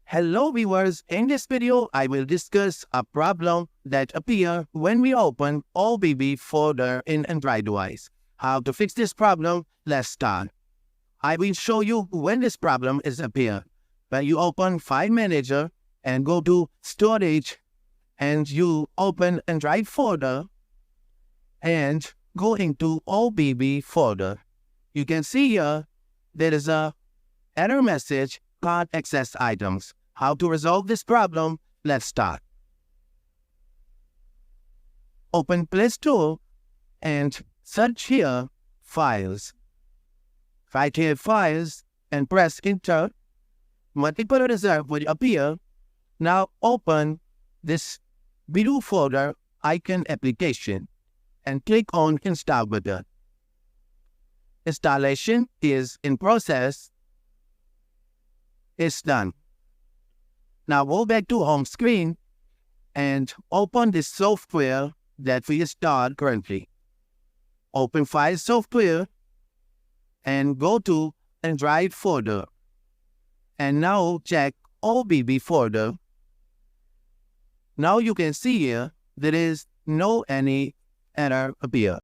Hello viewers, in this video I will discuss a problem that appears when we open OBB folder in Android device. How to fix this problem? Let's start. I will show you when this problem is appear. When you open File Manager and go to Storage and you open Android folder and go into OBB folder. You can see here there is a error message, can't access items. How to resolve this problem? Let's start. Open Play Store and search here Files. Right here Files and press Enter. Multiple results will appear. Now open this blue folder icon application and click on Install button. Installation is in process. It's done. Now go back to home screen and open the software that we installed currently. Open File Software and go to Android folder. And now check OBB folder. Now you can see here there is no any error appear.